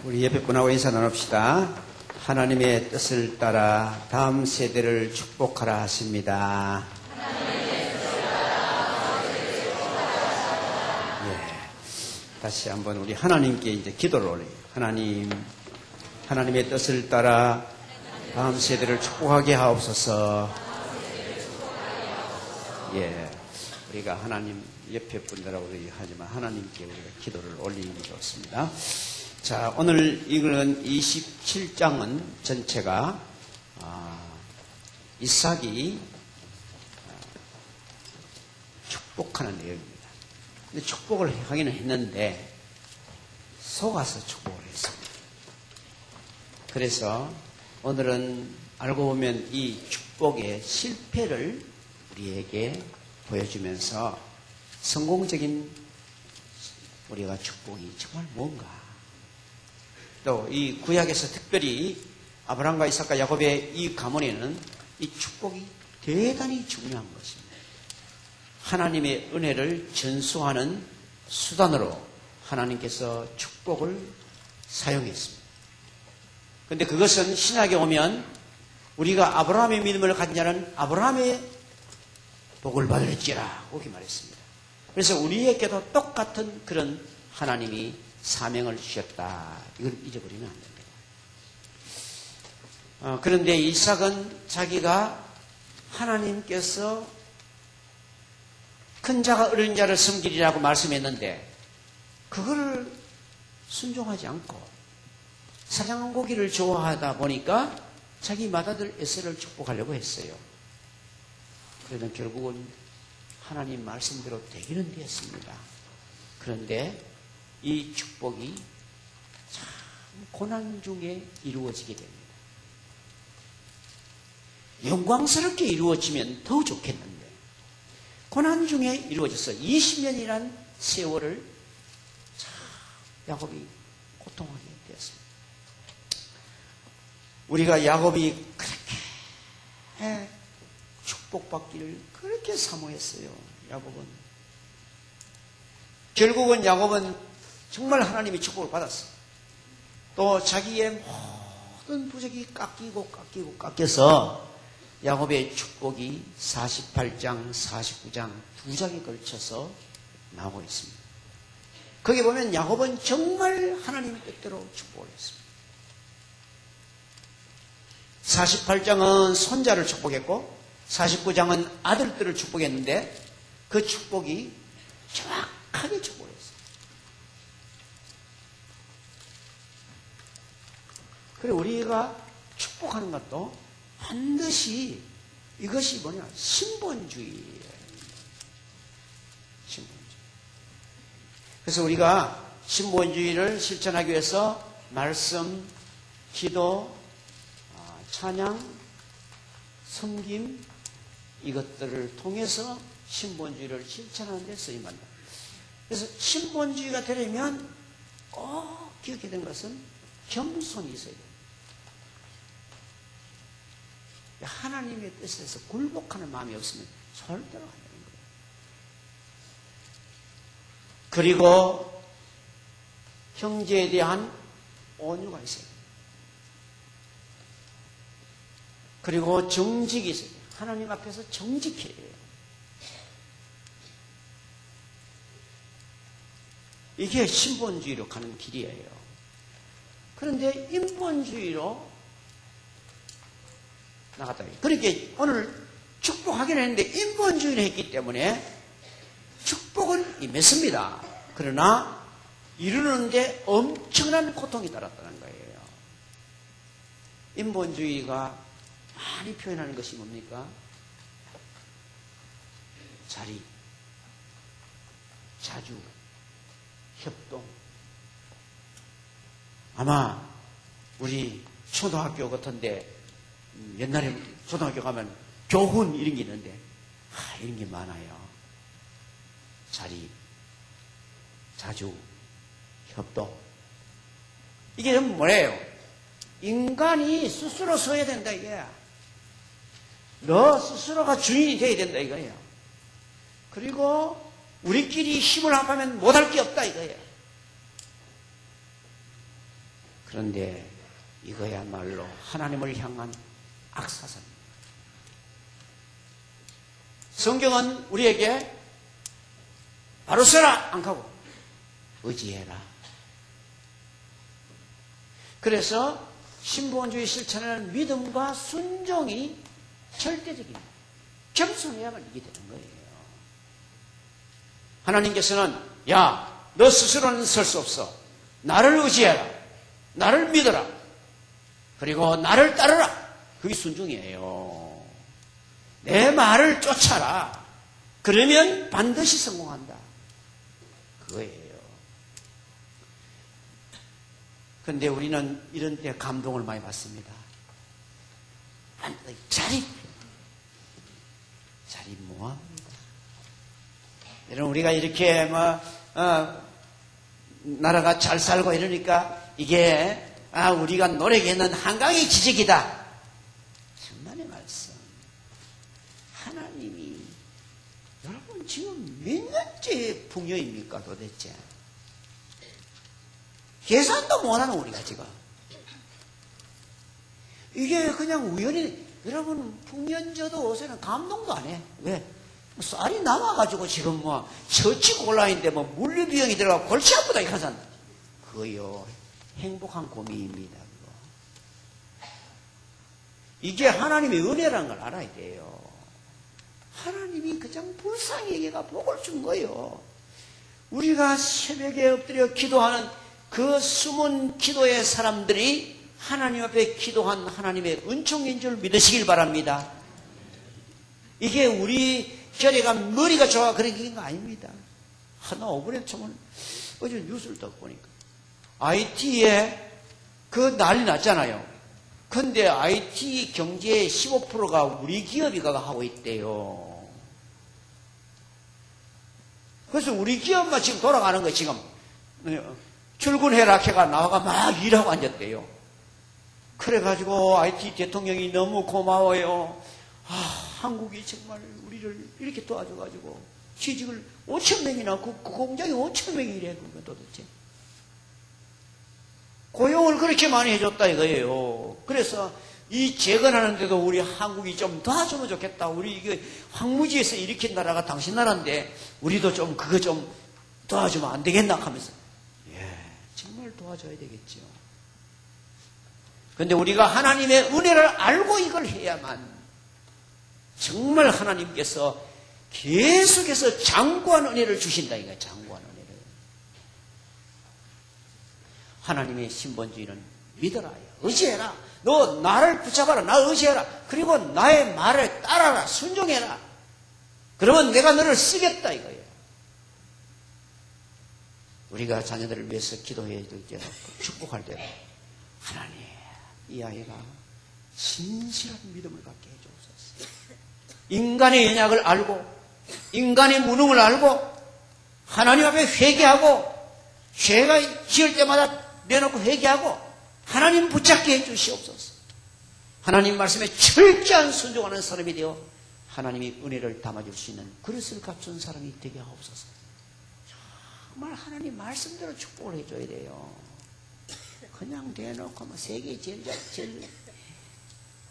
우리 옆에 분하고 인사 나눕시다. 하나님의 뜻을 따라 다음 세대를 축복하라 하십니다. 다시 한번 우리 하나님께 이제 기도를 올려요. 하나님의 뜻을 따라 다음 세대를 축복하게 하옵소서. 우리가 하나님 옆에 분들하고 하지만 하나님께 우리가 기도를 올리는 게 좋습니다. 자, 오늘 읽은 27장은 전체가 이삭이 축복하는 내용입니다. 근데 축복을 하기는 했는데 속아서 축복을 했습니다. 그래서 오늘은 알고 보면 이 축복의 실패를 우리에게 보여주면서 성공적인 우리가 축복이 정말 뭔가, 또 이 구약에서 특별히 아브라함과 이삭과 야곱의 이 가문에는 이 축복이 대단히 중요한 것입니다. 하나님의 은혜를 전수하는 수단으로 하나님께서 축복을 사용했습니다. 그런데 그것은 신약에 오면 우리가 아브라함의 믿음을 가진 자는 아브라함의 복을 받을지라 그렇게 말했습니다. 그래서 우리에게도 똑같은 그런 하나님이 사명을 주셨다. 이걸 잊어버리면 안 됩니다. 그런데 이삭은 자기가 하나님께서 큰 자가 어린 자를 섬기리라고 말씀했는데 그걸 순종하지 않고 사냥한 고기를 좋아하다 보니까 자기 맏아들 에서를 축복하려고 했어요. 그러나 결국은 하나님 말씀대로 되기는 되었습니다. 그런데 이 축복이 참 고난 중에 이루어지게 됩니다. 영광스럽게 이루어지면 더 좋겠는데 고난 중에 이루어져서 20년이란 세월을 참 야곱이 고통하게 되었습니다. 우리가 야곱이 그렇게 축복받기를 그렇게 사모했어요. 결국은 야곱은 정말 하나님의 축복을 받았어요. 또 자기의 모든 부적이 깎여서 야곱의 축복이 48장, 49장 두 장에 걸쳐서 나오고 있습니다. 거기 보면 야곱은 정말 하나님의 뜻대로 축복을 했습니다. 48장은 손자를 축복했고 49장은 아들들을 축복했는데 그 축복이 정확하게 축복을 했어요. 그래 우리가 축복하는 것도 반드시 이것이 뭐냐? 신본주의예요. 신본주의. 그래서 우리가 신본주의를 실천하기 위해서 말씀, 기도, 찬양, 섬김 이것들을 통해서 신본주의를 실천하는 데 쓰임한다. 그래서 신본주의가 되려면 꼭 기억해야 되는 것은 겸손이 있어야 돼요. 하나님의 뜻에서 굴복하는 마음이 없으면 절대로 안 되는 거예요. 그리고 형제에 대한 온유가 있어요. 그리고 정직이 있어요. 하나님 앞에서 정직해야 해요. 이게 신본주의로 가는 길이에요. 그런데 인본주의로 나갔다. 그렇게 오늘 축복하기는 했는데 인본주의를 했기 때문에 축복은 임했습니다. 그러나 이루는데 엄청난 고통이 따랐다는 거예요. 인본주의가 많이 표현하는 것이 뭡니까? 자리, 자주, 협동. 아마 우리 초등학교 같은데 옛날에 초등학교 가면 교훈 이런 게 있는데 이런 게 많아요. 자리, 자주, 협동. 이게 뭐예요? 인간이 스스로 서야 된다 이거야. 너 스스로가 주인이 돼야 된다 이거예요. 그리고 우리끼리 힘을 합하면 못할 게 없다 이거예요. 그런데 이거야말로 하나님을 향한 악사선입니다. 성경은 우리에게 바로 서라 안 가고 의지해라. 그래서 신부원주의 실천에는 믿음과 순종이 절대적입니다. 겸손해야만 이게 되는 거예요. 하나님께서는 야, 너 스스로는 설 수 없어. 나를 의지해라. 나를 믿어라. 그리고 나를 따르라. 그게 순종이에요. 내 말을 쫓아라. 그러면 반드시 성공한다. 그거예요. 그런데 우리는 이런 때 감동을 많이 받습니다. 자립 뭐합니다. 여러분, 우리가 이렇게 나라가 잘 살고 이러니까 이게 우리가 노력에는 한강의 기적이다. 천만의 말씀. 하나님이 여러분 지금 몇 년째 풍요입니까 도대체? 계산도 못하는 우리가 지금. 이게 그냥 우연히, 여러분, 풍년저도 요새는 감동도 안 해. 왜? 쌀이 남아가지고 지금 처치 곤란인데 물류비용이 들어가 골치 아프다, 이렇게 하잖아. 그거요. 행복한 고민입니다, 그거. 이게 하나님의 은혜라는 걸 알아야 돼요. 하나님이 그냥 불쌍히에게가 복을 준 거예요. 우리가 새벽에 엎드려 기도하는 그 숨은 기도의 사람들이 하나님 앞에 기도한 하나님의 은총인 줄 믿으시길 바랍니다. 이게 우리 결의가 머리가 좋아 그런 게 아닙니다. 하나 오버랩 처음 어제 뉴스를 딱 보니까 IT에 그 난리 났잖아요. 근데 IT 경제의 15%가 우리 기업이 하고 있대요. 그래서 우리 기업만 지금 돌아가는 거예요, 지금. 출근해라 해가 나와가 막 일하고 앉았대요. 그래가지고 IT 대통령이 너무 고마워요. 한국이 정말 우리를 이렇게 도와줘가지고 취직을 5,000명이나 그 공장에 5,000명이 일해. 그거 도대체 고용을 그렇게 많이 해줬다 이거예요. 그래서 이 재건하는데도 우리 한국이 좀 도와주면 좋겠다. 우리 이게 황무지에서 일으킨 나라가 당신 나라인데 우리도 좀 그거 좀 도와주면 안 되겠나 하면서 정말 도와줘야 되겠죠. 그런데 우리가 하나님의 은혜를 알고 이걸 해야만 정말 하나님께서 계속해서 장구한 은혜를 주신다 이거야. 장구한 은혜를. 하나님의 신본주의는 믿어라. 의지해라. 너 나를 붙잡아라. 나 의지해라. 그리고 나의 말을 따라라. 순종해라. 그러면 내가 너를 쓰겠다 이거예요. 우리가 자녀들을 위해서 기도해야 될 때, 축복할 때, 하나님, 이 아이가 진실한 믿음을 갖게 해주옵소서. 인간의 연약을 알고, 인간의 무능을 알고, 하나님 앞에 회개하고, 죄가 지을 때마다 내놓고 회개하고, 하나님 붙잡게 해주시옵소서. 하나님 말씀에 철저한 순종하는 사람이 되어 하나님이 은혜를 담아줄 수 있는 그릇을 갖춘 사람이 되게 하옵소서. 정말 하나님 말씀대로 축복을 해줘야 돼요. 그냥 대놓고 세계 제일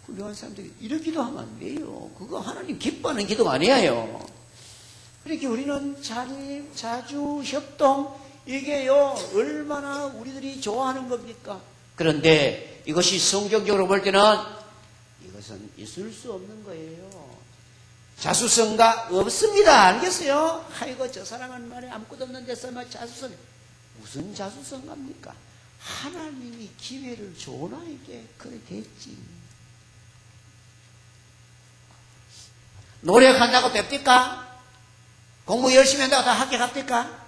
훌륭한 사람들이 이런 기도 하면 안 돼요. 그거 하나님 기뻐하는 기도가 아니에요. 그렇게 우리는 자립, 자주, 협동, 이게요, 얼마나 우리들이 좋아하는 겁니까? 그런데 이것이 성경적으로 볼 때는 이것은 있을 수 없는 거예요. 자수성가 없습니다. 알겠어요? 아이고 저 사람은 말에 아무것도 없는 데서 자수성. 무슨 자수성가입니까? 하나님이 기회를 줘 나에게 그렇게 했지. 노력한다고 됩니까? 공부 열심히 한다고 다 합격합니까?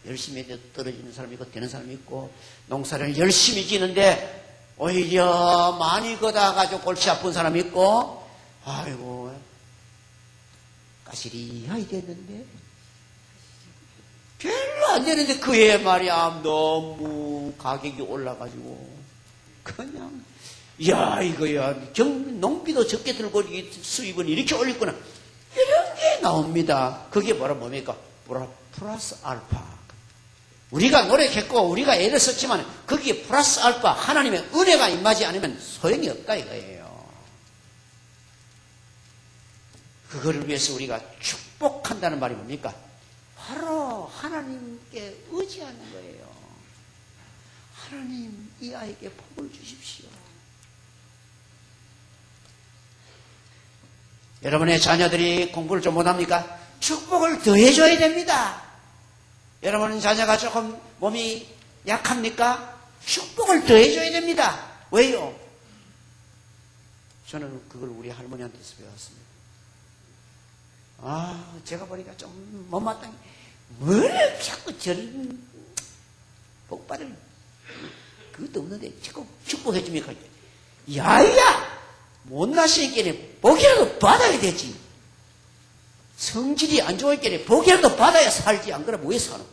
열심히 해도 떨어지는 사람이 있고 되는 사람이 있고, 농사를 열심히 지는데 오히려 많이 걷어가지고 골치 아픈 사람이 있고, 아이고 까시리하게 됐는데 별로 안 되는데 그해 말이야 너무 가격이 올라가지고 그냥 야 이거야 농비도 적게 들고 수입은 이렇게 올렸구나 이런 게 나옵니다. 그게 바로 뭡니까? 플러스 알파. 우리가 노력했고 우리가 애를 썼지만 거기에 플러스 알파 하나님의 은혜가 임하지 않으면 소용이 없다 이거예요. 그거를 위해서 우리가 축복한다는 말이 뭡니까? 바로 하나님께 의지하는 거예요. 하나님, 이 아이에게 복을 주십시오. 여러분의 자녀들이 공부를 좀 못합니까? 축복을 더해줘야 됩니다. 여러분의 자녀가 조금 몸이 약합니까? 축복을 더해줘야 됩니다. 왜요? 저는 그걸 우리 할머니한테서 배웠습니다. 제가 보니까 좀 못마땅해. 뭘 자꾸 저런 복받을 그것도 없는데 자꾸 축복해줍니까? 야야! 못나시니까 복이라도 받아야 되지. 성질이 안 좋으니까 복이라도 받아야 살지. 안 그러면 왜 사노?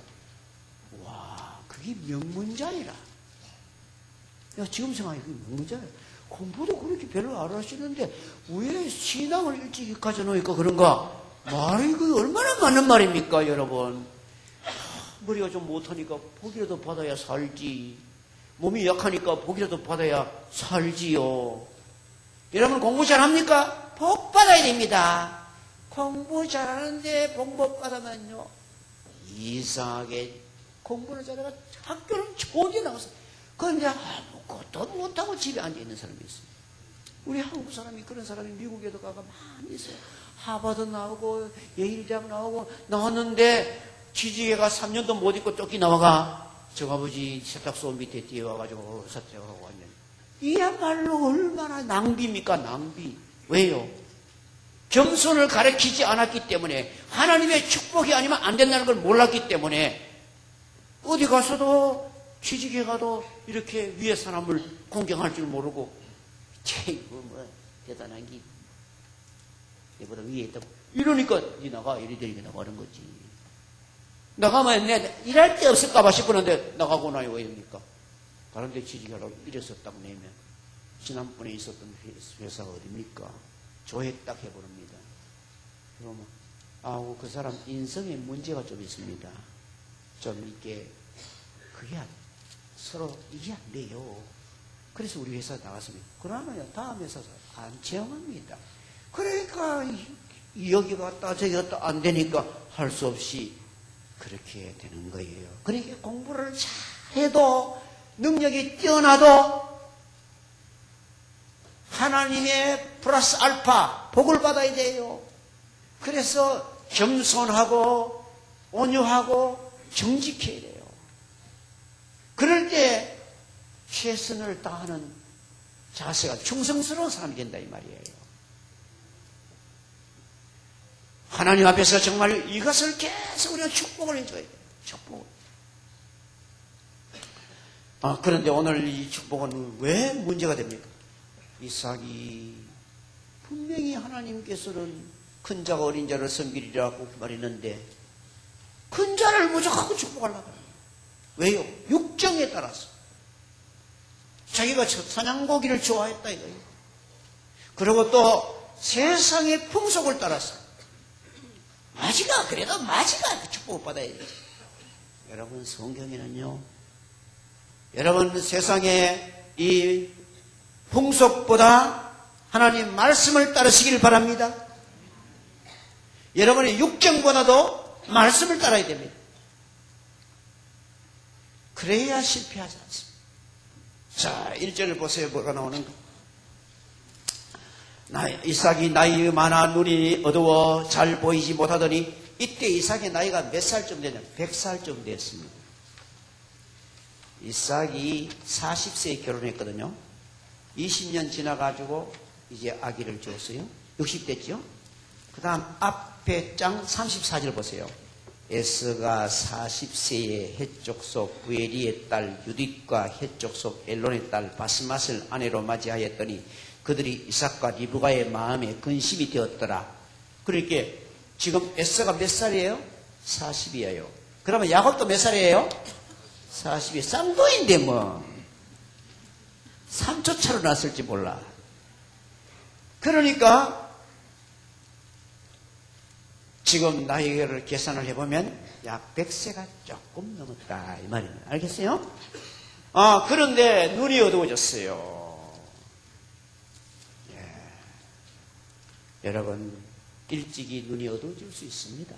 와, 그게 명문자이라. 야, 지금 생각해, 그게 명문자야. 공부도 그렇게 별로 안 하시는데 왜 신앙을 일찍 가져놓으니까 그런가? 말이 그 얼마나 맞는 말입니까, 여러분? 머리가 좀 못하니까 복이라도 받아야 살지. 몸이 약하니까 복이라도 받아야 살지요. 여러분 공부 잘합니까? 복 받아야 됩니다. 공부 잘하는데 복 못 받으면요, 이상하게 공부를 잘해가 학교는 좋은 데 나와서 그런데 아무것도 못하고 집에 앉아있는 사람이 있어요. 우리 한국 사람이 그런 사람이 미국에도 가가 많이 있어요. 하버드 나오고 예일대학 나오고 나왔는데 취직해가 3년도 못 있고 쫓겨나와가 저 아버지 세탁소 밑에 뛰어와가지고 사퇴하고 왔는데 이야말로 얼마나 낭비입니까? 낭비. 왜요? 겸손을 가르치지 않았기 때문에, 하나님의 축복이 아니면 안 된다는 걸 몰랐기 때문에 어디 가서도 취직해가도 이렇게 위에 사람을 공경할 줄 모르고 뭐 대단한 게 내보다 위에 있다고 이러니까 니 나가 이리저리 나가는 거지. 나가면 내 일할 데 없을까봐 싶었는데 나가고 나요. 왜입니까? 다른 데 취직하려고 이래서 딱 내면 지난번에 있었던 회사가 어딥니까? 조회 딱 해버립니다. 그러면 그 사람 인성에 문제가 좀 있습니다. 좀 이렇게 그게 서로 이게 안 돼요. 그래서 우리 회사 나갔습니다. 그러면 다음 회사에서 안 채용합니다. 그러니까 여기 갔다 저기 갔다 안 되니까 할 수 없이 그렇게 되는 거예요. 그러니까 공부를 잘해도 능력이 뛰어나도 하나님의 플러스 알파 복을 받아야 돼요. 그래서 겸손하고 온유하고 정직해야 돼요. 그럴 때 최선을 다하는 자세가 충성스러운 사람이 된다 이 말이에요. 하나님 앞에서 정말 이것을 계속 우리가 축복을 해줘야 돼요. 축복을. 그런데 오늘 이 축복은 왜 문제가 됩니까? 이삭이 분명히 하나님께서는 큰 자가 어린 자를 섬기리라고 말했는데 큰 자를 무조건 축복하려고 해요. 왜요? 육정에 따라서. 자기가 사냥고기를 좋아했다 이거예요. 그리고 또 세상의 풍속을 따라서 그래도 마지가 축복을 받아야 되지. 여러분 성경에는요, 여러분 세상의 이 풍속보다 하나님 말씀을 따르시길 바랍니다. 여러분의 육정보다도 말씀을 따라야 됩니다. 그래야 실패하지 않습니다. 자, 1절을 보세요. 뭐가 나오는가? 이삭이 나이 많아 눈이 어두워 잘 보이지 못하더니 이때 이삭의 나이가 몇 살쯤 되냐? 100살쯤 됐습니다. 이삭이 40세에 결혼했거든요. 20년 지나가지고 이제 아기를 주었어요. 60대죠? 그 다음 앞에 장 34절 보세요. 에스가 40세에 헷족속 부에리의 딸 유딧과 헷족속 엘론의 딸 바스맛을 아내로 맞이하였더니 그들이 이삭과 리브가의 마음에 근심이 되었더라. 그러니까 지금 에스가 몇 살이에요? 40이에요. 그러면 야곱도 몇 살이에요? 40이. 쌍둥이인데 뭐 3초 차로 났을지 몰라. 그러니까 지금 나이를 계산을 해보면 약 100세가 조금 넘었다 이 말입니다. 알겠어요? 그런데 눈이 어두워졌어요. 여러분, 일찍이 눈이 어두워질 수 있습니다.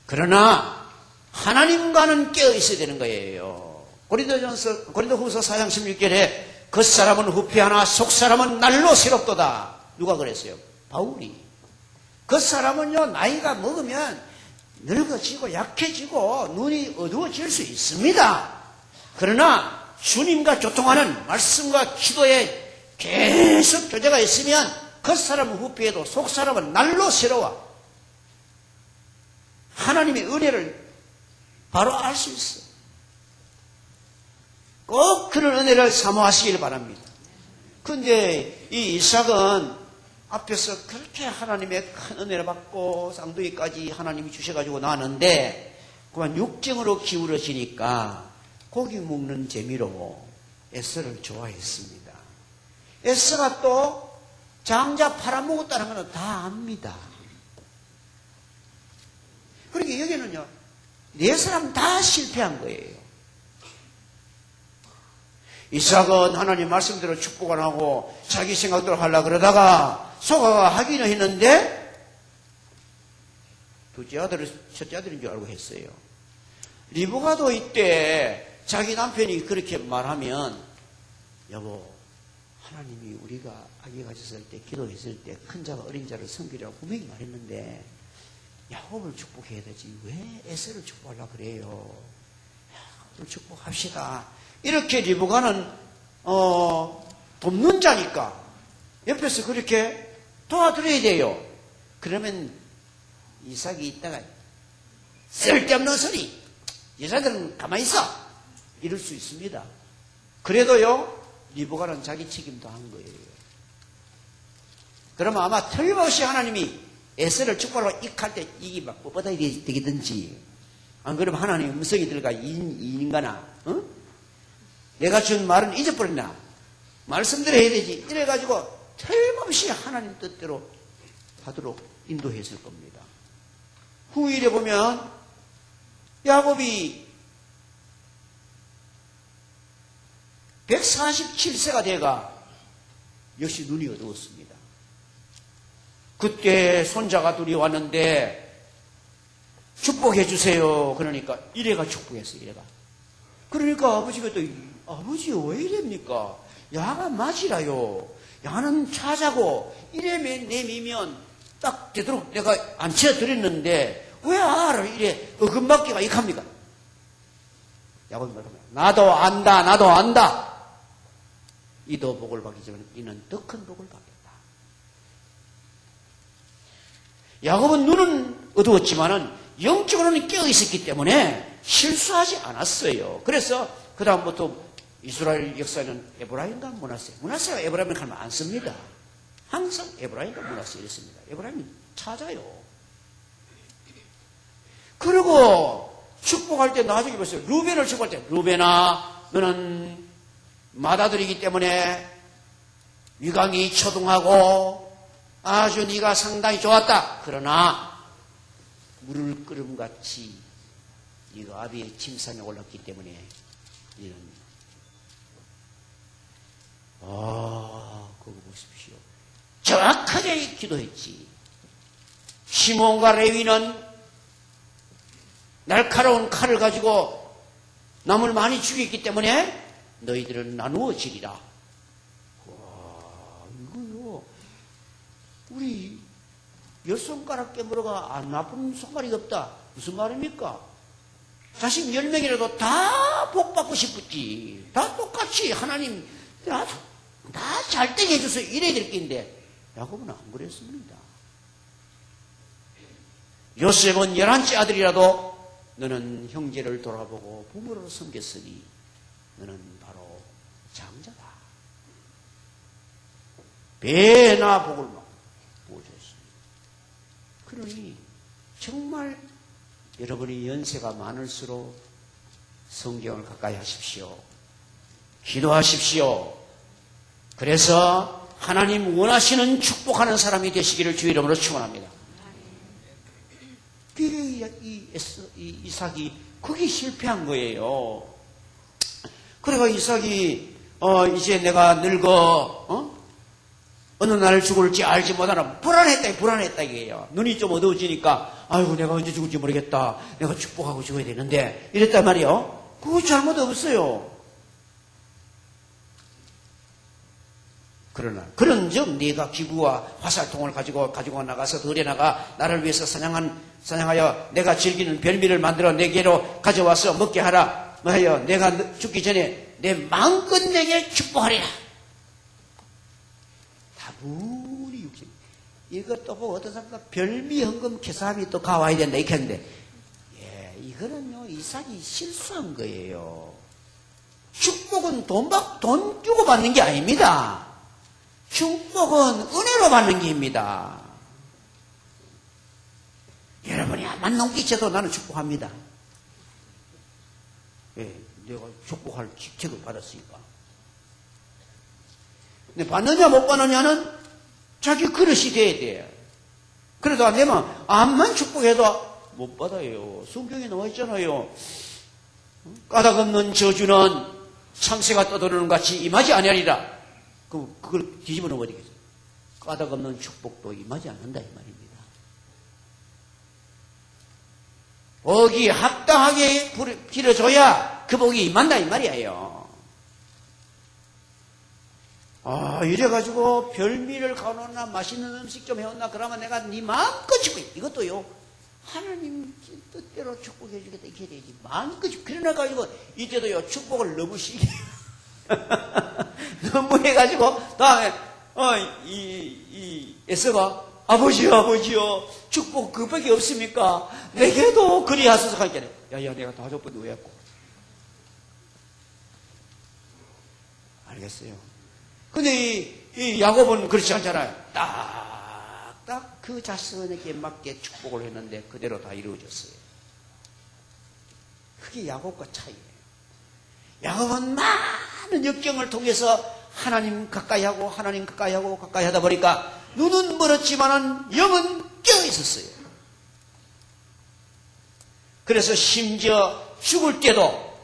그러나 하나님과는 깨어 있어야 되는 거예요. 고린도후서 4장 16절에 겉사람은 후피하나 속사람은 날로 새롭도다. 누가 그랬어요? 바울이. 겉사람은요, 나이가 먹으면 늙어지고 약해지고 눈이 어두워질 수 있습니다. 그러나 주님과 교통하는 말씀과 기도에 계속 교제가 있으면 겉사람은 후피해도 속사람은 날로 새로워. 하나님의 은혜를 바로 알 수 있어. 꼭 그런 은혜를 사모하시길 바랍니다. 그런데 이 이삭은 앞에서 그렇게 하나님의 큰 은혜를 받고 쌍둥이까지 하나님이 주셔가지고 나왔는데 그만 육정으로 기울어지니까 고기 먹는 재미로 에서를 좋아했습니다. 에서가 또 장자 팔아먹었다는 것은 다 압니다. 그러니까 여기는요, 네 사람 다 실패한 거예요. 이삭은 하나님 말씀대로 축복 안 하고 자기 생각대로 하려고 그러다가 소가가 하기는 했는데 첫째 아들인 줄 알고 했어요. 리브가도 이때 자기 남편이 그렇게 말하면 여보, 하나님이 우리가 아기 가졌을 때 기도했을 때 큰 자가 어린 자를 섬기라고 분명히 말했는데 야곱을 축복해야 되지 왜 에서를 축복하려고 그래요? 야곱을 축복합시다. 이렇게 리브가는 돕는 자니까 옆에서 그렇게 도와드려야 돼요. 그러면 이삭이 있다가 쓸데없는 소리, 여자들은 가만히 있어 이럴 수 있습니다. 그래도요, 리브가는 자기 책임도 한 거예요. 그러면 아마 틀림없이 하나님이 에서를 축복하라고 익할 때 이게 막 뻣뻣하게 되겠든지, 안 그러면 하나님의 음성이 들어가 이 인간아, 응? 내가 준 말은 잊어버렸나? 말씀대로 해야 되지. 이래가지고 틀림없이 하나님 뜻대로 하도록 인도했을 겁니다. 후일에 보면 야곱이 147세가 돼가 역시 눈이 어두웠습니다. 그때 손자가 둘이 왔는데 축복해 주세요. 그러니까 이래가 축복했어요. 이래가. 그러니까 아버지가 또 아버지 왜 이랍니까? 야가 맞이라요. 야는 차자고 이래 내미면 딱 되도록 내가 앉혀드렸는데 왜 아를 이래 어금맞기가 익합니까? 야곱이 말합니다. 나도 안다. 이도 복을 받기 전에 이는 더 큰 복을 받겠다. 야곱은 눈은 어두웠지만은 영적으로는 깨어 있었기 때문에 실수하지 않았어요. 그래서 그 다음부터 이스라엘 역사에는 에브라임과 므낫세, 므낫세가 에브라임을 가면 안 씁니다. 항상 에브라임과 므낫세 이랬습니다. 에브라임이 찾아요. 그리고 축복할 때 나중에 보세요. 루벤을 축복할 때 루벤아 너는 맏아들이기 때문에 위강이 초등하고 아주 네가 상당히 좋았다. 그러나 물을 끓음같이 네가 아비의 침상에 올랐기 때문에 이런 그거 보십시오. 정확하게 기도했지. 시몬과 레위는 날카로운 칼을 가지고 남을 많이 죽였기 때문에 너희들은 나누어지리라. 와, 이거요. 우리 10손가락 깨물어가 안 나쁜 손가락이 없다. 무슨 말입니까? 자식 10명이라도 다 복받고 싶었지. 다 똑같이 하나님 다 잘되게 해줘서 이래야 될 게인데 야곱은 안 그랬습니다. 요셉은 11째 아들이라도 너는 형제를 돌아보고 부모를 섬겼으니 너는 바로 장자다. 배나 복을 보여줬습니다. 그러니 정말 여러분이 연세가 많을수록 성경을 가까이 하십시오. 기도하십시오. 그래서 하나님 원하시는 축복하는 사람이 되시기를 주의 이름으로 축원합니다. 이삭이 그게 실패한 거예요. 그래가 이삭이 이제 내가 늙어 어느 날 죽을지 알지 못하나 불안했다 이게요. 눈이 좀 어두워지니까 아이고 내가 언제 죽을지 모르겠다. 내가 축복하고 죽어야 되는데 이랬단 말이요. 그거 잘못 없어요. 그러나 그런즉 네가 기구와 화살통을 가지고 나가서 들에 나가 나를 위해서 사냥하여 내가 즐기는 별미를 만들어 내게로 가져와서 먹게 하라. 뭐하여 내가 죽기 전에 내 마음껏 내게 축복하리라. 다분히 육신. 이것도 보고 어떤 사람은 별미 헌금 계산이 또 가와야 된다 이렇게 했는데, 예, 이거는요 이삭이 실수한 거예요. 축복은 돈 주고 받는 게 아닙니다. 축복은 은혜로 받는 게입니다. 여러분이 암만 넘기쳐도 나는 축복합니다. 예, 내가 축복할 직책을 받았으니까. 근데 받느냐 못 받느냐는 자기 그릇이 돼야 돼요. 그래도 안 되면 암만 축복해도 못 받아요. 성경에 나와 있잖아요. 까닭 없는 저주는 참새가 떠도는 같이 임하지 아니하리라. 그걸 뒤집어 놓아버리겠어요. 까닭 없는 축복도 임하지 않는다 이 말입니다. 복이 합당하게 길어줘야 그 복이 임한다 이 말이에요. 이래가지고 별미를 가놓나 맛있는 음식 좀 해왔나 그러면 내가 네 마음껏 축복해. 이것도요 하나님 뜻대로 축복해 주겠다 이렇게 되지. 마음껏 그래가지고 이때도요 축복을 너무 시게 너무 해가지고 다음에 에서가 아버지요 축복 그밖에 없습니까? 내게도 그리하소서 하니까 야야 내가 5번 왜 했고 알겠어요. 근데 이 야곱은 그렇지 않잖아요. 딱딱 그 자신에게 맞게 축복을 했는데 그대로 다 이루어졌어요. 그게 야곱과 차이예요. 야곱은 많은 역경을 통해서 하나님 가까이 하고 가까이 하다 보니까 눈은 멀었지만은 영은 깨어 있었어요. 그래서 심지어 죽을 때도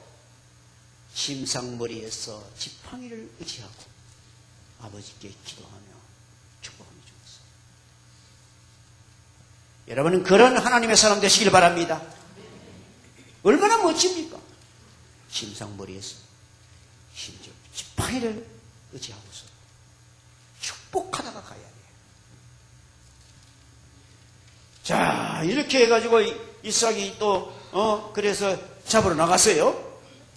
심상머리에서 지팡이를 의지하고 아버지께 기도하며 축복하며 죽었어요. 여러분은 그런 하나님의 사람 되시길 바랍니다. 얼마나 멋집니까? 심상머리에서 심지어 지팡이를 의지하고서 축복하다가 가야 돼요. 자, 이렇게 해가지고 이삭이 또 그래서 잡으러 나갔어요.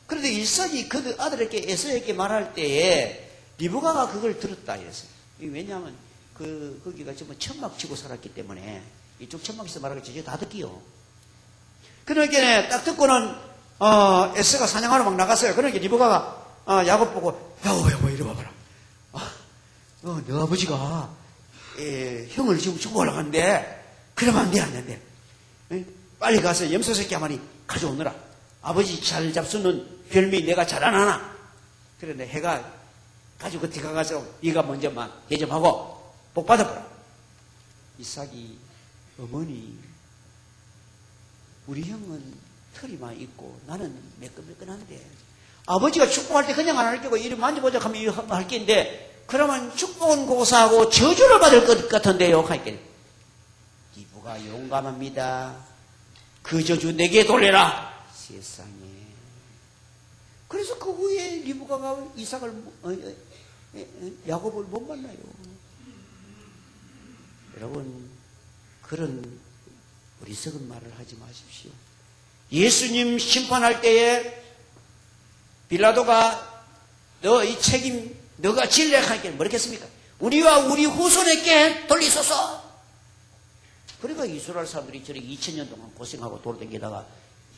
그런데 이삭이 그 아들에게 에서에게 말할 때에 리브가가 그걸 들었다 이랬어요. 왜냐하면 거기가 지금 천막 치고 살았기 때문에 이쪽 천막에서 말하기 전에 다 듣기요. 그러니까 딱 듣고는 에서가 사냥하러 막 나갔어요. 그러니까 리브가가 야곱 보고 여보 이리 와봐라. 너 아버지가 형을 지금 죽어가려고 하는데 그러면 안 돼. 빨리 가서 염소 새끼 한 마리 가져오느라. 아버지 잘 잡수는 별미 내가 잘 안 하나. 그런데 해가 가지고 어떻게 가서 네가 먼저만 대접하고 복 받아보라. 이삭이 어머니 우리 형은 털이만 있고 나는 매끈매끈한데 아버지가 축복할 때 그냥 안 할 거고 이리 만져보자 하면 이거 할 게인데 그러면 축복은 고사하고 저주를 받을 것 같은데요. 할게. 리브가 용감합니다. 그 저주 내게 돌려라. 세상에. 그래서 그 후에 리브가가 이삭을 야곱을 못 만나요. 여러분 그런 어리석은 말을 하지 마십시오. 예수님 심판할 때에 빌라도가 너 이 책임 너가 질려야 하니까 뭐랬겠습니까? 우리와 우리 후손에게 돌리소서. 그러니까 이스라엘 사람들이 저렇게 2000년 동안 고생하고 돌아다니다가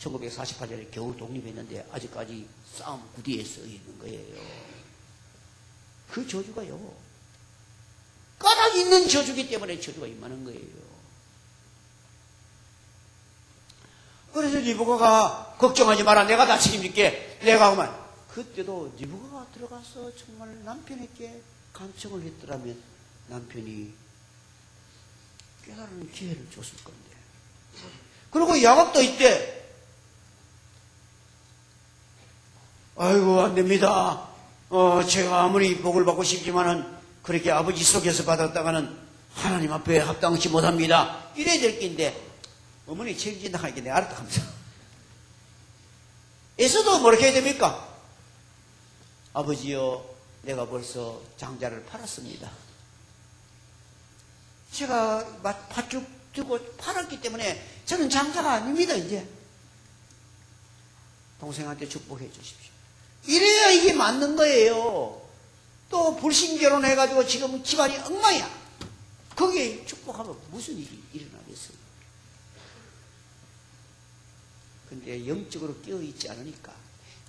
1948년에 겨우 독립했는데 아직까지 싸움 구디에 서 있는 거예요. 그 저주가요. 까닭 있는 저주기 때문에 저주가 임하는 거예요. 그래서 리브가가 걱정하지 마라. 내가 다 책임질게. 내가 하면 그때도 리브가가 들어가서 정말 남편에게 간청을 했더라면 남편이 깨달은 기회를 줬을 건데 그리고 야곱도 있대. 아이고, 안 됩니다. 제가 아무리 복을 받고 싶지만은 그렇게 아버지 속에서 받았다가는 하나님 앞에 합당치 못합니다. 이래야 될 낀데, 어머니 책임진다 하니까 내가 알았다 하면서. 에서도 뭐렇게 해야 됩니까? 아버지요, 내가 벌써 장자를 팔았습니다. 제가 팥죽 두고 팔았기 때문에 저는 장자가 아닙니다, 이제. 동생한테 축복해 주십시오. 이래야 이게 맞는 거예요. 또 불신 결혼해가지고 지금 집안이 엉망이야. 거기에 축복하면 무슨 일이 일어나겠어요? 근데 영적으로 깨어있지 않으니까,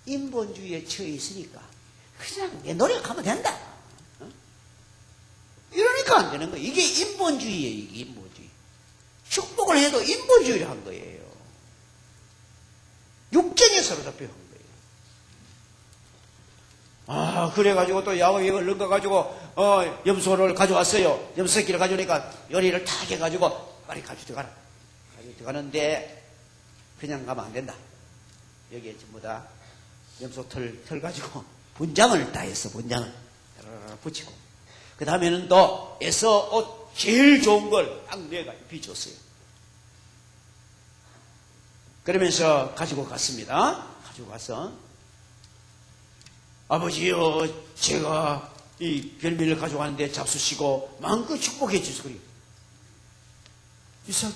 인본주의에 처해 있으니까 그냥 내 노력하면 된다. 이러니까 안 되는 거예요. 이게 인본주의예요. 이게 인본주의. 축복을 해도 인본주의를 한 거예요. 육정에 사로잡혀 한 거예요. 그래가지고 또 야곱이 이걸 넣어가지고 염소를 가져왔어요. 염소 새끼를 가져오니까 요리를 탁 해가지고 빨리 가져가라. 가져가는데 그냥 가면 안 된다. 여기에 전부 다 염소 털 가지고 분장을 다 했어. 분장을 붙이고. 그 다음에는 또 에서 옷 제일 좋은 걸 딱 내가 입혀줬어요. 그러면서 가지고 갔습니다. 가지고 가서 아버지요, 제가 이 별미를 가져왔는데 잡수시고 마음껏 축복해 주세요. 그래요. 이삭이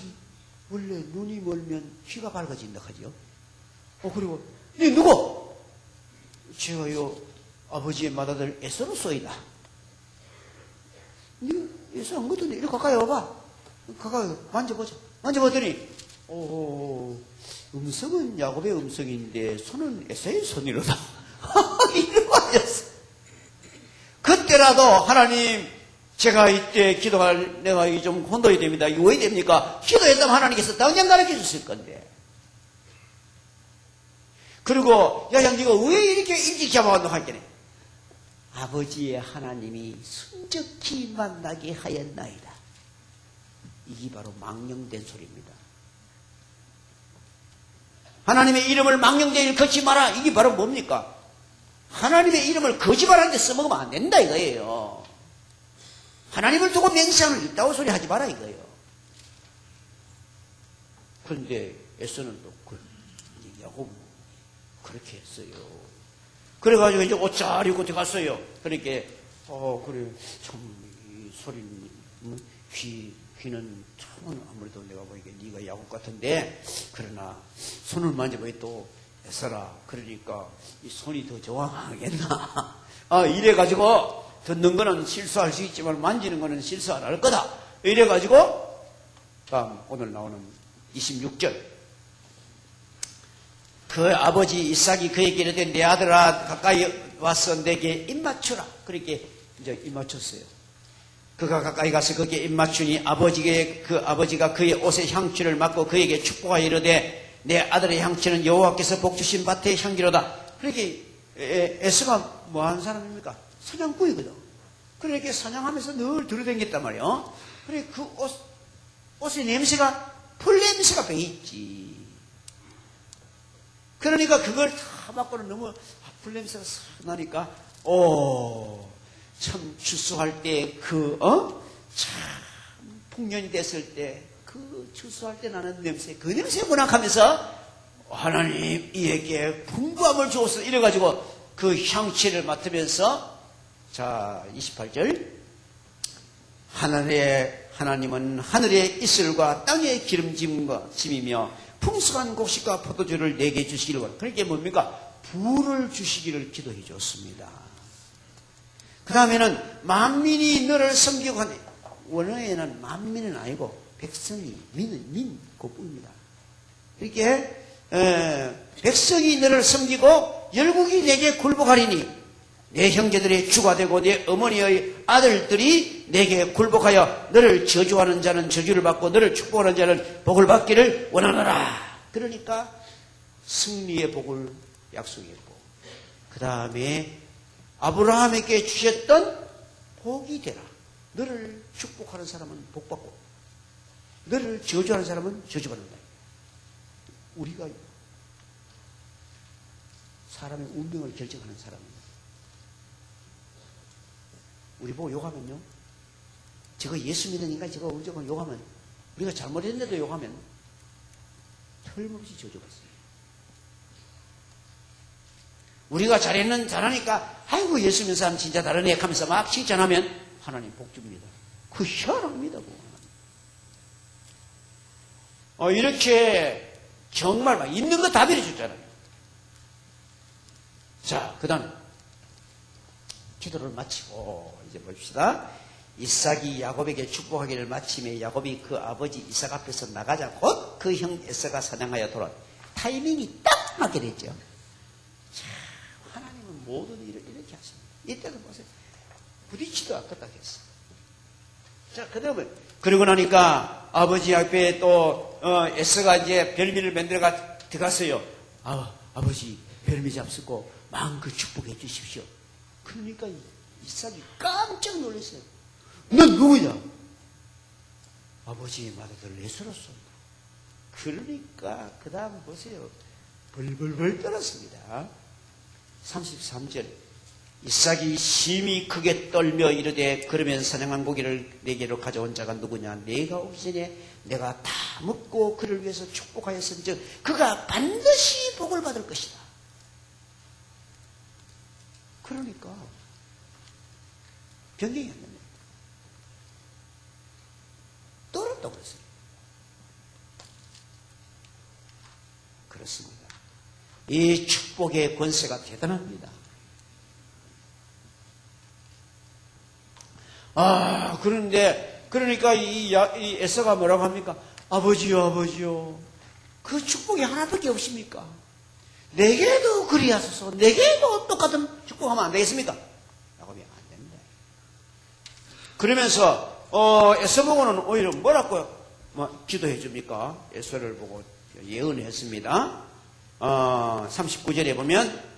원래 눈이 멀면 귀가 밝아진다 하지요. 그리고 네 누구? 제가요, 아버지의 맏아들 에서로소이다. 네 에서 안 거든요. 이리 가까이 와봐. 가까이 만져보자. 만져보더니 음성은 야곱의 음성인데 손은 에서의 손이로다. 이러고 앉았어. 그때라도 하나님, 제가 이때 기도할 내가 좀 혼도해야 됩니다. 이거 왜 됩니까? 기도했다면 하나님께서 당장 가르쳐 줬을 건데. 그리고 야야 네가 왜 이렇게 일찍 잡아왔노 하겠네. 아버지의 하나님이 순적히 만나게 하였나이다. 이게 바로 망령된 소리입니다. 하나님의 이름을 망령된 일 걷지 마라. 이게 바로 뭡니까? 하나님의 이름을 거짓말하는데 써먹으면 안 된다 이거예요. 하나님을 두고 맹세하는 있다고 소리 하지 마라 이거예요. 그런데 에서는 또 야곱 그렇게 했어요. 그래가지고 이제 옷 잘 입고 들어갔어요. 그러니까 그래 참 이 소리는 귀는 참 아무래도 내가 보기에 네가 야곱 같은데 그러나 손을 만져보니 또 에서라. 그러니까 이 손이 더 좋아하겠나. 이래가지고 듣는 거는 실수할 수 있지만 만지는 거는 실수 안 할 거다. 이래가지고 다음 오늘 나오는 26절. 그 아버지 이삭이 그에게 이르되 내 아들아 가까이 와서 내게 입 맞추라. 그렇게 이제 입 맞췄어요. 그가 가까이 가서 거기에 입 맞추니 아버지가 그의 옷의 향취를 맡고 그에게 축복하여 이르되 내 아들의 향취는 여호와께서 복주신 밭의 향기로다. 그렇게 에서가 뭐하는 사람입니까? 사냥꾼이거든. 그렇게 사냥하면서 늘 들어다녔단 말이에요. 그래 그 옷의 냄새가 풀 냄새가 배있지. 그러니까 그걸 다 맡고는 너무 풀 냄새가 싹 나니까 참 추수할 때 참 풍년이 됐을 때 그 추수할 때 나는 냄새, 그 냄새 문학하면서 하나님 이에게 풍부함을 주어서 이래가지고 그 향취를 맡으면서 자 28절 하나님은 하늘의 이슬과 땅의 기름짐이며 풍성한 곡식과 포도주를 내게 주시기를 원합니다. 그러니까 뭡니까? 부를 주시기를 기도해 줬습니다. 그 다음에는 만민이 너를 섬기고 하네. 원어에는 만민은 아니고 백성이 민 그뿐입니다. 이렇게 백성이 너를 섬기고 열국이 내게 굴복하리니 내 형제들의 주가 되고 내 어머니의 아들들이 내게 굴복하여 너를 저주하는 자는 저주를 받고 너를 축복하는 자는 복을 받기를 원하노라. 그러니까 승리의 복을 약속했고 그 다음에 아브라함에게 주셨던 복이 되라. 너를 축복하는 사람은 복받고 너를 저주하는 사람은 저주받는다. 우리가 사람의 운명을 결정하는 사람입니다. 우리 보고 욕하면요, 저거 예수 믿는 인간이 저거 어쩌고 욕하면, 우리가 잘못했는데도 욕하면 틀림없이 저주받습니다. 우리가 잘하니까 아이고 예수 믿는 사람 진짜 다르네 하면서 막 칭찬하면 하나님 복 줍니다. 그 희한합니다. 이렇게 정말 막 있는 거 다 빌어줬잖아요. 자, 그 다음 기도를 마치고 이제 봅시다. 이삭이 야곱에게 축복하기를 마침에 야곱이 그 아버지 이삭 앞에서 나가자 곧 그 형 에서가 사냥하여 돌아. 타이밍이 딱 맞게 됐죠. 자, 하나님은 모든 일을 이렇게 하십니다. 이때도 보세요. 부딪히도 않겠다 했어. 자, 그 다음에 그러고 나니까 아버지 앞에 또 에서가 이제 별미를 만들어 들어갔어요. 아버지 별미 잡수고 마음껏 축복해 주십시오. 그러니까 이삭이 깜짝 놀랐어요. 넌 누구냐? 아버지의 맏아들 에서로서. 그러니까 그 다음 보세요. 벌벌벌 떨었습니다. 33절 이삭이 심히 크게 떨며 이르되 그러면 사냥한 고기를 내게로 가져온 자가 누구냐? 내가 오기 전에 내가 다 먹고 그를 위해서 축복하였은즉 그가 반드시 복을 받을 것이다. 그러니까 변경이 안 됩니다. 떨었다고 그랬어요. 그렇습니다. 이 축복의 권세가 대단합니다. 그러니까 이 에서가 뭐라고 합니까? 아버지요. 그 축복이 하나밖에 없습니까? 내게도 그리하소서. 내게도 똑같은 축복하면 안 되겠습니까? 야곱이 안 된다. 그러면서 에서 보고는 오히려 뭐라고 기도해 줍니까? 에서를 보고 예언했습니다. 39절에 보면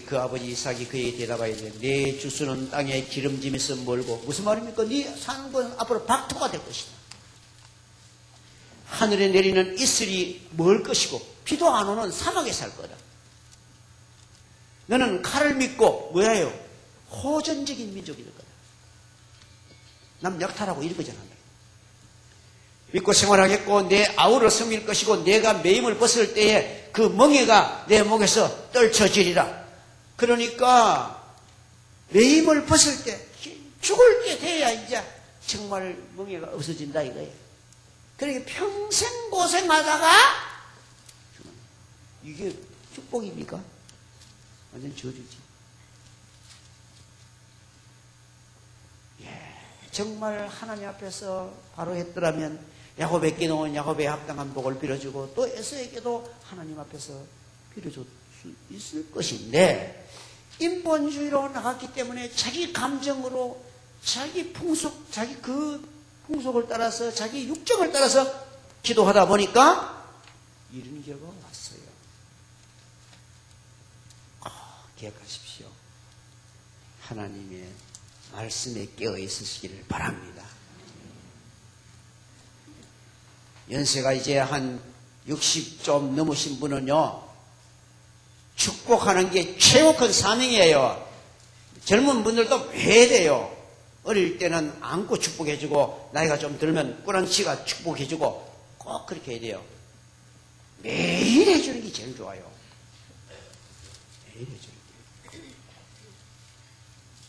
그 아버지 이삭이 그에게 대답하여 내 주수는 땅에 기름짐에서 멀고 무슨 말입니까? 네 사는 곳은 앞으로 박토가 될 것이다. 하늘에 내리는 이슬이 멀 것이고 비도 안 오는 사막에 살 거다. 너는 칼을 믿고 뭐야요? 호전적인 민족이 될 거다. 남 약탈하고 이런 거잖아. 믿고 생활하겠고 내 아우를 섬길 것이고 내가 매임을 벗을 때에 그 멍에가 내 목에서 떨쳐지리라. 그러니까 매임을 벗을 때 죽을 때 돼야 이제 정말 멍에가 없어진다 이거예요. 그러니까 평생 고생하다가 이게 축복입니까? 완전 저주지. 정말 하나님 앞에서 바로 했더라면 야곱에게 놓은 야곱에 합당한 복을 빌어주고 또 에서에게도 하나님 앞에서 빌어줄 수 있을 것인데 인본주의로 나갔기 때문에 자기 감정으로 자기 풍속, 자기 그 풍속을 따라서 자기 육정을 따라서 기도하다 보니까 이런 결과가 왔어요. 기억하십시오. 하나님의 말씀에 깨어 있으시기를 바랍니다. 연세가 이제 한 60 좀 넘으신 분은요, 축복하는 게 최고 큰 사명이에요. 젊은 분들도 해야 돼요. 어릴 때는 안고 축복해주고, 나이가 좀 들면 꾸런치가 축복해주고, 꼭 그렇게 해야 돼요. 매일 해주는 게 제일 좋아요. 매일 해주는 게.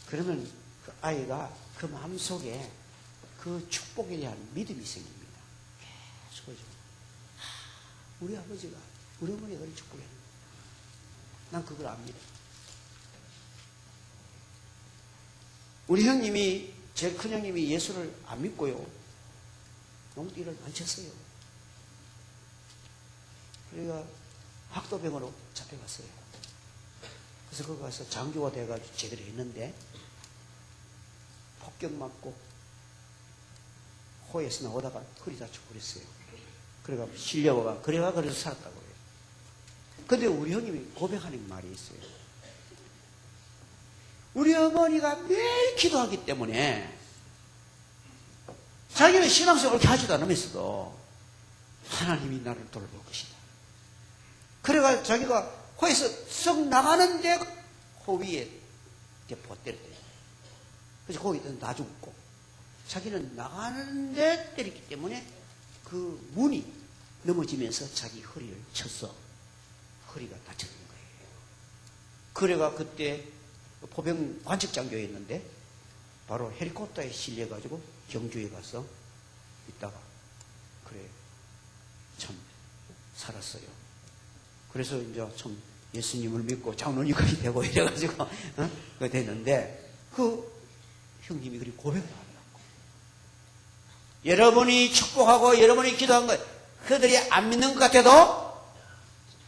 그러면 그 아이가 그 마음속에 그 축복에 대한 믿음이 생깁니다. 계속 해주고. 우리 아버지가, 우리 어머니가 그걸 축복했는데, 난 그걸 압니다. 우리 형님이, 제 큰형님이 예수를 안 믿고요, 농띠를 만쳤어요. 그러니까 학도병으로 잡혀갔어요. 그래서 거기 가서 장교가 돼가지고 제대로 했는데, 폭격 맞고, 호에서 나오다가 허리 다치고 그랬어요. 그래가 실려가, 그래서 살았다고 해요. 근데 우리 형님이 고백하는 말이 있어요. 우리 어머니가 매일 기도하기 때문에 자기는 신앙생활을 그렇게 하지도 않으면서도 하나님이 나를 돌볼 것이다. 그래가 자기가 코에서 썩 나가는데 코 위에 보때를 때려. 그래서 거기는 다 죽고 자기는 나가는데 때렸기 때문에 그 문이 넘어지면서 자기 허리를 쳤어. 허리가 다쳤는 거예요. 그래가 그때 포병 관측장교였는데 바로 헬리콥터에 실려가지고 경주에 가서 있다가 그래 참 살았어요. 그래서 이제 참 예수님을 믿고 장로님까지 되고 이래가지고 그 됐는데 그 형님이 그리 고백을 하더라고. 여러분이 축복하고 여러분이 기도한 것 그들이 안 믿는 것 같아도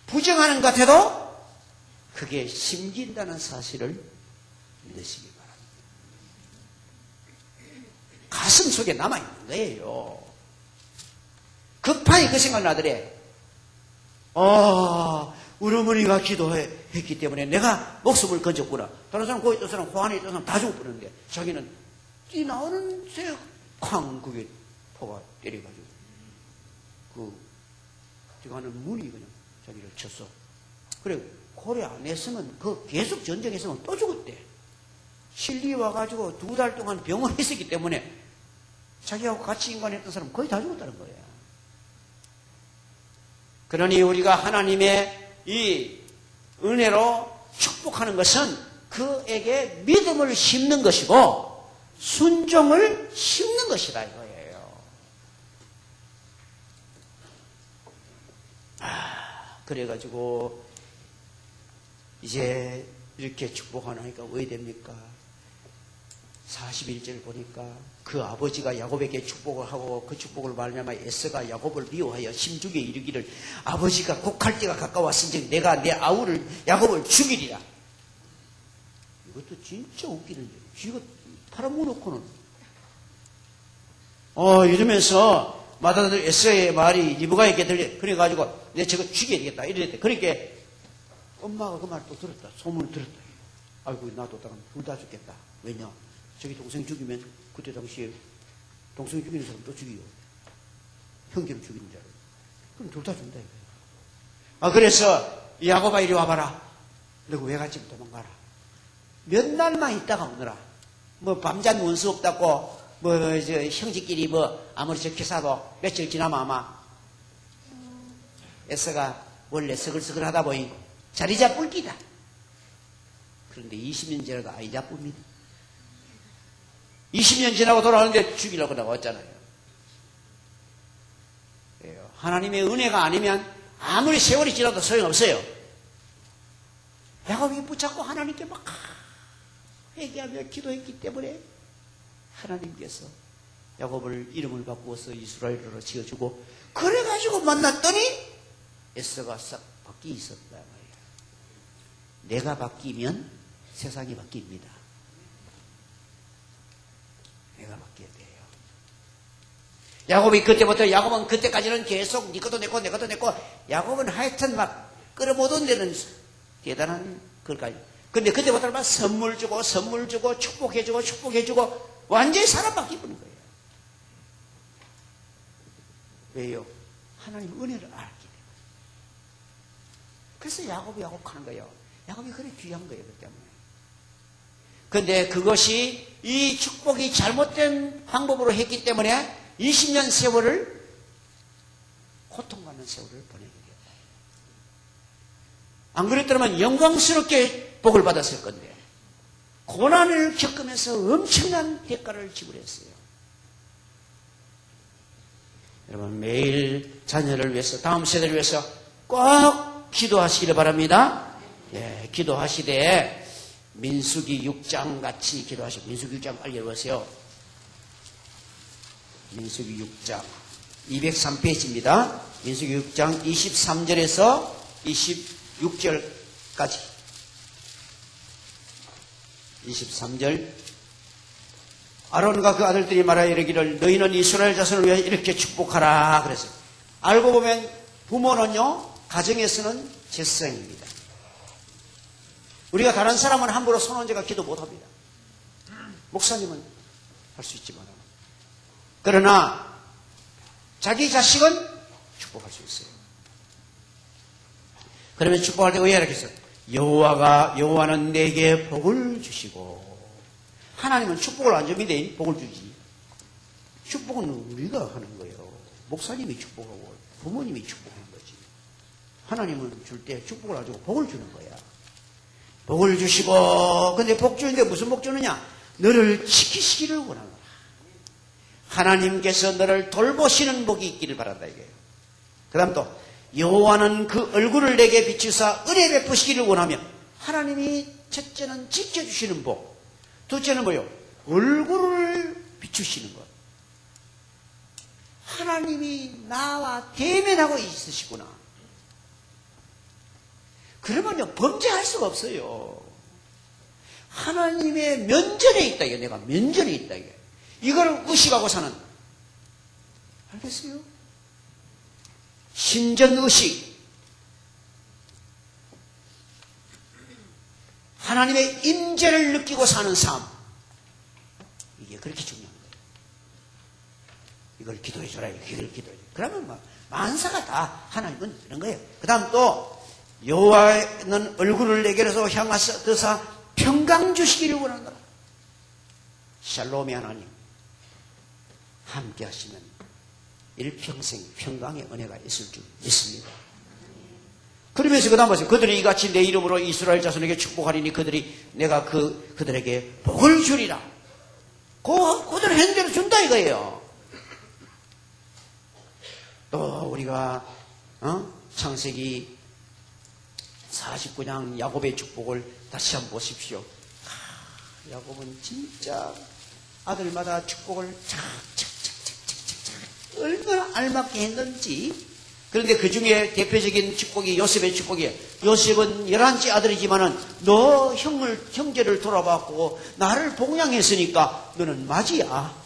부정하는 것 같아도 그게 심긴다는 사실을 믿으시기 바랍니다. 가슴 속에 남아있는 거예요. 급하게 그 생각 나더래. 우리 어머니가 기도했기 때문에 내가 목숨을 건졌구나. 다른 사람, 거기 있던 사람, 호안에 있던 사람 다 죽어버렸는데 자기는 이 나오는 새 쾅 그게 포가 때려가지고 들어가는 문이 그냥 자기를 쳤어. 그래 고려 안 했으면 그 계속 전쟁했으면 또 죽었대. 실리 와가지고 2달 동안 병원에 있었기 때문에 자기하고 같이 인간했던 사람 거의 다 죽었다는 거예요. 그러니 우리가 하나님의 이 은혜로 축복하는 것은 그에게 믿음을 심는 것이고 순종을 심는 것이다 이거예요. 그래가지고 이제 이렇게 축복하니까 왜 됩니까? 41절 보니까 그 아버지가 야곱에게 축복을 하고 그 축복을 말미암아 에서가 야곱을 미워하여 심중에 이르기를 아버지가 곡할 때가 가까웠은즉 내가 내 아우를 야곱을 죽이리라. 이것도 진짜 웃기는 일. 쥐가 팔아먹어놓고는 이러면서 마다들 에서의 말이 리브가에게 들려. 그래가지고 내 저거 죽여야 되겠다 이랬대. 그러니까 엄마가 그 말 또 들었다. 소문을 들었다. 아이고 나도 둘 다 죽겠다. 왜냐? 저기 동생 죽이면 그때 당시에 동생 죽이는 사람 또 죽이요. 형제를 죽이는 자를. 그럼 둘 다 준다 이거예요. 그래서 야곱아 이리 와봐라. 너가 왜 같이 도망가라. 몇 날만 있다가 오느라. 뭐 밤잔 원수 없다고 형제끼리 아무리 적게 사도 며칠 지나면 아마 에서가 원래 서글서글하다 보니 자리 잡을 기다. 그런데 20년 지나도 아이 잡습니다. 20년 지나고 돌아오는데 죽이려고 나왔잖아요. 하나님의 은혜가 아니면 아무리 세월이 지나도 소용없어요. 야곱이 붙잡고 하나님께 막 회개하며 기도했기 때문에 하나님께서 야곱을 이름을 바꾸어서 이스라엘로 지어주고 그래가지고 만났더니 에서가 싹 바뀌어 있었다 말이에요. 내가 바뀌면 세상이 바뀝니다. 내가 바뀌어야 돼요. 야곱이 야곱은 그때까지는 계속 네 것도 내고 내 것도 내고 야곱은 하여튼 막 끌어모던 데는 대단한 걸까지. 근데 그때부터는 막 선물 주고 축복해주고 완전히 사람 바뀌어버린 거예요. 왜요? 하나님 은혜를 알기 때문에. 그래서 야곱이 야곱하는 거예요. 야곱이 그래 귀한 거예요. 그 때문에. 근데 그것이 이 축복이 잘못된 방법으로 했기 때문에 20년 세월을 고통받는 세월을 보내게 되었다. 안 그랬더라면 영광스럽게 복을 받았을 건데 고난을 겪으면서 엄청난 대가를 지불했어요. 여러분 매일 자녀를 위해서 다음 세대를 위해서 꼭 기도하시기를 바랍니다. 네, 기도하시되 민수기 6장 같이 기도하시고 민수기 6장 빨리 읽어보세요. 민수기 6장 203페이지입니다. 민수기 6장 23절에서 26절까지 23절 아론과 그 아들들이 말하여 이르기를 너희는 이스라엘 자손을 위해 이렇게 축복하라 그랬어요. 알고 보면 부모는요 가정에서는 제사장입니다. 우리가 다른 사람은 함부로 손 얹어가 기도 못합니다. 목사님은 할 수 있지만 그러나 자기 자식은 축복할 수 있어요. 그러면 축복할 때 왜 이렇게 했어요? 여호와는 내게 복을 주시고. 하나님은 축복을 안 줍니다. 복을 주지. 축복은 우리가 하는 거예요. 목사님이 축복하고 부모님이 축복하는 거지. 하나님은 줄 때 축복을 안 주고 복을 주는 거야. 복을 주시고, 근데 복 주는데 무슨 복 주느냐? 너를 지키시기를 원하노라. 하나님께서 너를 돌보시는 복이 있기를 바란다 이거예요. 그 다음 또 여호와는 그 얼굴을 내게 비추사 은혜 베푸시기를 원하며. 하나님이 첫째는 지켜주시는 복, 둘째는 뭐요? 얼굴을 비추시는 것. 하나님이 나와 대면하고 있으시구나. 그러면요 범죄할 수가 없어요. 하나님의 면전에 있다 이게. 내가 면전에 있다 이게. 이거를 의식하고 사는. 알겠어요? 신전의식. 하나님의 임재를 느끼고 사는 삶. 이게 그렇게 중요한 거예요. 이걸 기도해줘라. 이걸 기도해줘라. 그러면 뭐 만사가 다 하나님은 이런 거예요. 그 다음 또 여호와는 얼굴을 내게로서 향하사 평강 주시기를 원한다. 샬롬의 하나님 함께 하시면 일평생 평강의 은혜가 있을 줄 믿습니다. 그러면서 그 다음 보세요. 그들이 이같이 내 이름으로 이스라엘 자손에게 축복하리니 내가 그들에게 복을 주리라. 그들 하는 대로 준다 이거예요. 또 우리가 창세기 49장 야곱의 축복을 다시 한번 보십시오. 야곱은 진짜 아들마다 축복을 착착착착착착 얼마나 알맞게 했는지. 그런데 그 중에 대표적인 축복이 요셉의 축복이에요. 요셉은 11째 아들이지만은 너 형제를 돌아봤고 나를 봉양했으니까 너는 맞이야.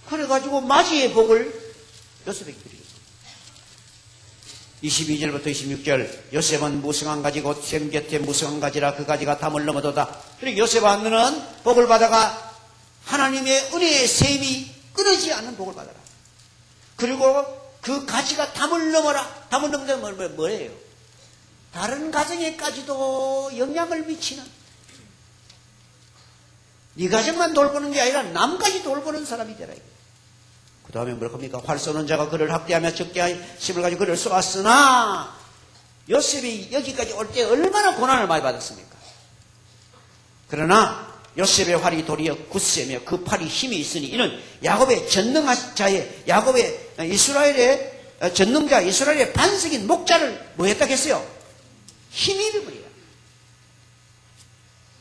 그래가지고 맞이의 복을 요셉에게 드리겠습니다. 22절부터 26절 요셉은 무성한 가지 곧 샘 곁에 무성한 가지라 그 가지가 담을 넘어도다. 그리고 요셉아 너는 복을 받아가 하나님의 은혜의 샘이 끊어지지 않는 복을 받아라. 그리고 그 가지가 담을 넘어라. 담을 넘는 뭐예요? 다른 가정에까지도 영향을 미치는, 네 가정만 돌보는 게 아니라 남까지 돌보는 사람이 되라. 그 다음에 뭘 겁니까? 활 쏘는 자가 그를 학대하며 적게 힘을 가지고 그를 쏘았으나 요셉이 여기까지 올 때 얼마나 고난을 많이 받았습니까? 그러나 요셉의 활이 도리어 굳세며 그 팔이 힘이 있으니 이는 야곱의 전능한 자의, 야곱의 이스라엘의 전능자, 이스라엘의 반석인 목자를 뭐 했다고 했어요? 힘이 버려요.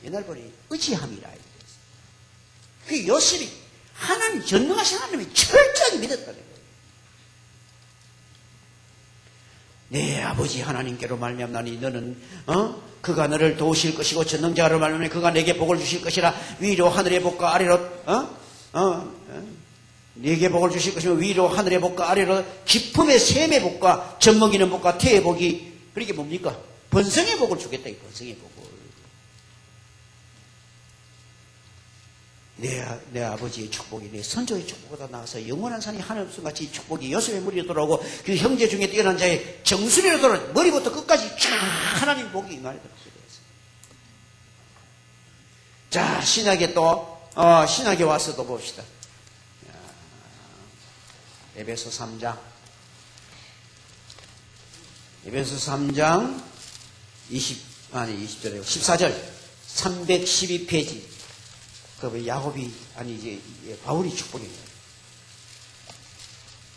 옛날 보니 의지함이라. 그 요셉이 하나님, 전능하신 하나님이 철저히 믿었다는 거예요. 내 아버지 하나님께로 말미암나니 너는 그가 너를 도우실 것이고 전능자로 말미암아 그가 내게 복을 주실 것이라. 위로 하늘의 복과 아래로 네게 복을 주실 것이며 위로 하늘의 복과 아래로 기품의 샘의 복과 젖먹이는 복과 태의 복이. 그러게 뭡니까? 번성의 복을 주겠다. 이 번성의 복을. 내 아버지의 축복이 내 선조의 축복보다 나아서 영원한 산이 하늘수같이 축복이 요셉의 머리로 돌아오고 그 형제 중에 뛰어난 자의 정수리로 돌아오고 머리부터 끝까지 쫙 하나님 복이 임하게 되었어요. 자, 신약에 또 신약에 와서 또 봅시다. 에베소 3장 20절에 14절 312페이지. 그 야곱이 이제 바울이 축복입니다.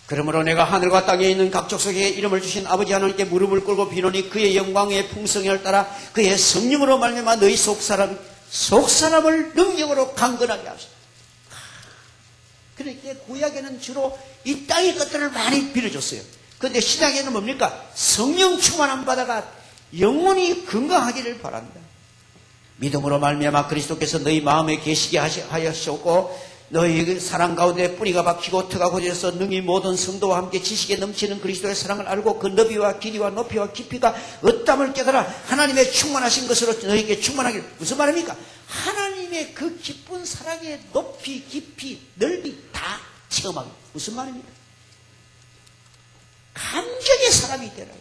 그러므로 내가 하늘과 땅에 있는 각 족속에게 이름을 주신 아버지 하나님께 무릎을 꿇고 비노니 그의 영광의 풍성을 따라 그의 성령으로 말미암아 너희 속사람을 능력으로 강건하게 하시다. 그렇게 구약에는 주로 이 땅의 것들을 많이 빌어줬어요. 그런데 신약에는 뭡니까? 성령 충만함 받아가 영원히 건강하기를 바란다. 믿음으로 말미암아 그리스도께서 너희 마음에 계시게 하셨고 너희 사랑 가운데 뿌리가 박히고 터가 고져서 능히 모든 성도와 함께 지식에 넘치는 그리스도의 사랑을 알고 그 너비와 길이와 높이와 깊이가 어땀을 깨달아 하나님의 충만하신 것으로 너희에게 충만하기를. 무슨 말입니까? 하나님의 그 깊은 사랑의 높이 깊이 넓이 다 체험하기. 무슨 말입니까? 감격의 사람이 되라.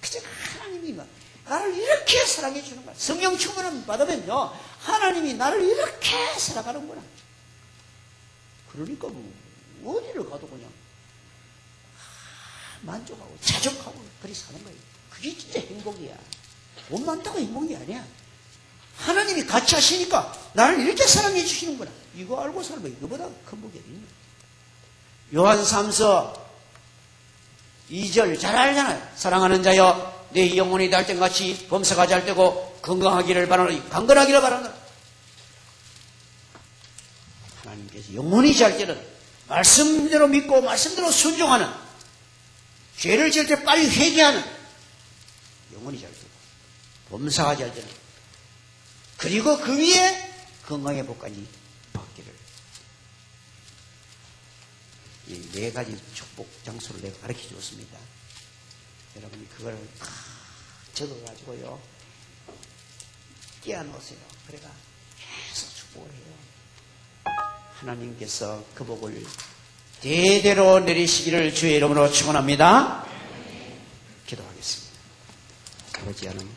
그저 하나님이 나를 이렇게 사랑해 주는 거야. 성령 충만을 받으면요, 하나님이 나를 이렇게 사랑하는구나. 그러니까 뭐 어디를 가도 그냥 만족하고 자족하고 그리 사는 거예요. 그게 진짜 행복이야. 돈 많다고 행복이 아니야. 하나님이 같이 하시니까 나를 이렇게 사랑해 주시는구나. 이거 알고 살면 이거보다 큰 복이 어딨냐. 요한 3서 2절 잘 알잖아요. 사랑하는 자여 내 영혼이 달 때같이 범사가 잘 되고 건강하기를 바라노니 강건하기를 바라노라. 하나님께서 영혼이 잘 때는 말씀대로 믿고 말씀대로 순종하는, 죄를 지을 때 빨리 회개하는 영혼이 잘 되고 범사가 잘 되는, 그리고 그 위에 건강의 복까지 받기를. 이 네 가지 축복 장소를 내가 가르쳐 주었습니다. 여러분이 그걸 다 적어가지고요, 띄워놓으세요. 그래가 계속 축복을 해요. 하나님께서 그 복을 대대로 내리시기를 주의 이름으로 축원합니다. 기도하겠습니다. 아버지 하나님,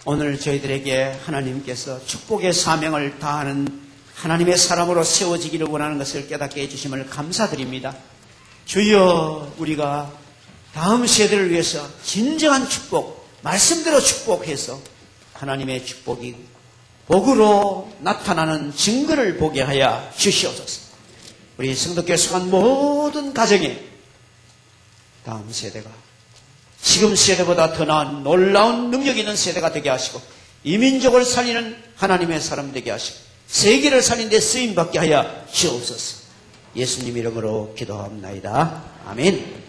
오늘 저희들에게 하나님께서 축복의 사명을 다하는 하나님의 사람으로 세워지기를 원하는 것을 깨닫게 해주심을 감사드립니다. 주여, 우리가 다음 세대를 위해서 진정한 축복, 말씀대로 축복해서 하나님의 축복이 복으로 나타나는 증거를 보게 하여 주시옵소서. 우리 성도교회 속한 모든 가정에 다음 세대가 지금 세대보다 더 나은 놀라운 능력 있는 세대가 되게 하시고, 이 민족을 살리는 하나님의 사람 되게 하시고, 세계를 살리는 데 쓰임받게 하여 주옵소서. 예수님 이름으로 기도합니다. 아멘.